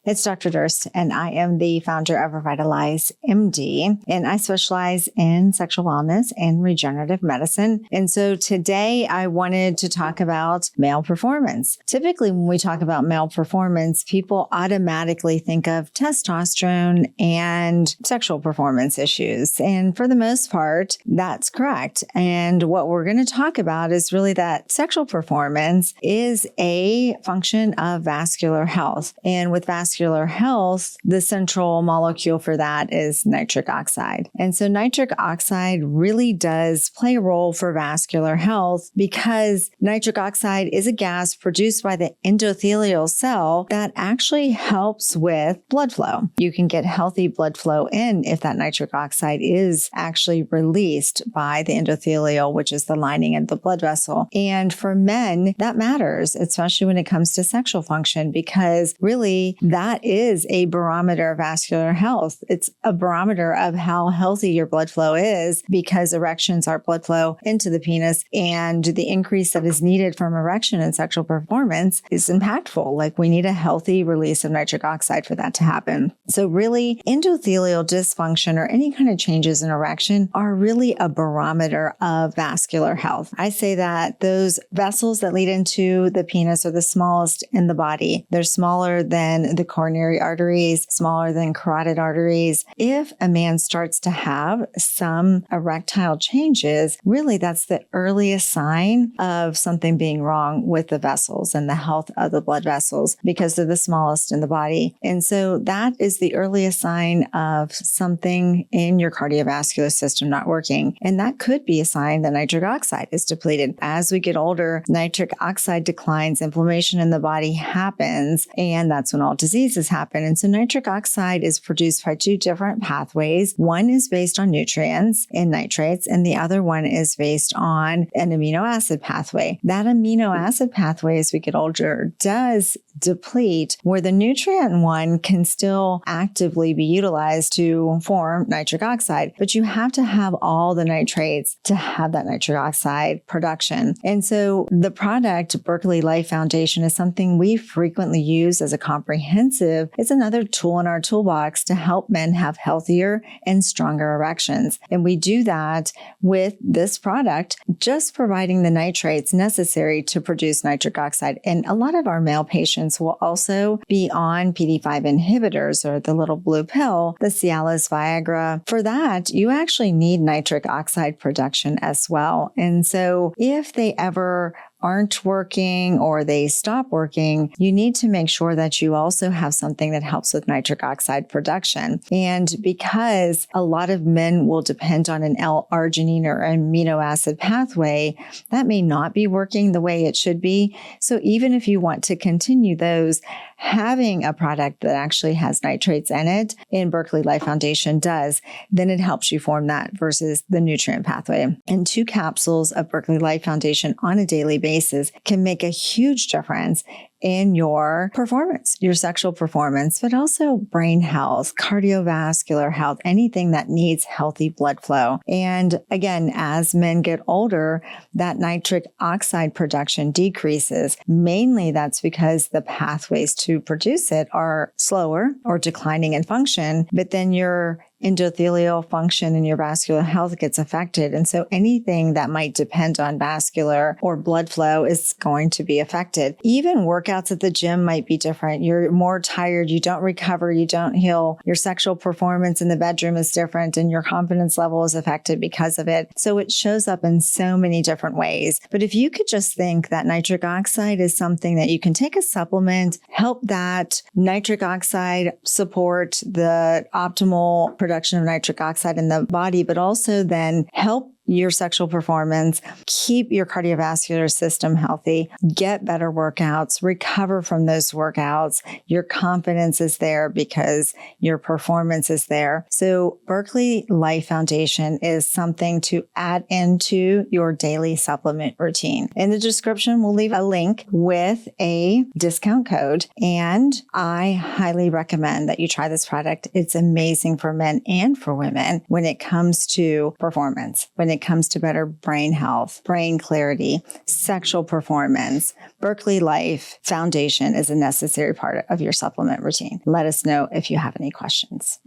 It's Dr. Durst, and I am the founder of Revitalize MD, and I specialize in sexual wellness and regenerative medicine. And so today I wanted to talk about male performance. Typically, when we talk about male performance, people automatically think of testosterone and sexual performance issues. And for the most part, that's correct. And what we're going to talk about is really that sexual performance is a function of vascular health. And with vascular health, the central molecule for that is nitric oxide. And so nitric oxide really does play a role for vascular health because nitric oxide is a gas produced by the endothelial cell that actually helps with blood flow. You can get healthy blood flow in if that nitric oxide is actually released by the endothelial, which is the lining of the blood vessel. And for men, that matters, especially when it comes to sexual function, because really that is a barometer of vascular health. It's a barometer of how healthy your blood flow is because erections are blood flow into the penis, and the increase that is needed from erection and sexual performance is impactful. Like we need a healthy release of nitric oxide for that to happen. So really endothelial dysfunction or any kind of changes in erection are really a barometer of vascular health. I say that those vessels that lead into the penis are the smallest in the body. They're smaller than the coronary arteries, smaller than carotid arteries. If a man starts to have some erectile changes, really that's the earliest sign of something being wrong with the vessels and the health of the blood vessels because they're the smallest in the body. And so that is the earliest sign of something in your cardiovascular system not working. And that could be a sign that nitric oxide is depleted. As we get older, nitric oxide declines, inflammation in the body happens, and that's when all diseases happen. And so nitric oxide is produced by two different pathways. One is based on nutrients and nitrates, and the other one is based on an amino acid pathway. That amino acid pathway, as we get older, does deplete, where the nutrient one can still actively be utilized to form nitric oxide. But you have to have all the nitrates to have that nitric oxide production. And so the product Berkeley Life Foundation is something we frequently use as a comprehensive. It's another tool in our toolbox to help men have healthier and stronger erections. And we do that with this product, just providing the nitrates necessary to produce nitric oxide. And a lot of our male patients will also be on PD-5 inhibitors or the little blue pill, the Cialis, Viagra. For that, you actually need nitric oxide production as well. And so if they ever aren't working or they stop working, you need to make sure that you also have something that helps with nitric oxide production. And because a lot of men will depend on an l-arginine or amino acid pathway, that may not be working the way it should be. So even if you want to continue those, having a product that actually has nitrates in it, and Berkeley Life Foundation does, then it helps you form that versus the nutrient pathway. And 2 capsules of Berkeley Life Foundation on a daily basis can make a huge difference in your performance, your sexual performance, but also brain health, cardiovascular health, anything that needs healthy blood flow. And again, as men get older, that nitric oxide production decreases. Mainly that's because the pathways to produce it are slower or declining in function, but then your endothelial function and your vascular health gets affected. And so anything that might depend on vascular or blood flow is going to be affected. Even workouts at the gym might be different. You're more tired. You don't recover. You don't heal. Your sexual performance in the bedroom is different and your confidence level is affected because of it. So it shows up in so many different ways. But if you could just think that nitric oxide is something that you can take a supplement, help that nitric oxide support the optimal production of nitric oxide in the body, but also then help your sexual performance, keep your cardiovascular system healthy, get better workouts, recover from those workouts. Your confidence is there because your performance is there. So Berkeley Life Foundation is something to add into your daily supplement routine. In the description, we'll leave a link with a discount code, and I highly recommend that you try this product. It's amazing for men and for women when it comes to performance, when it comes to better brain health, brain clarity, sexual performance, Berkeley Life Foundation is a necessary part of your supplement routine. Let us know if you have any questions.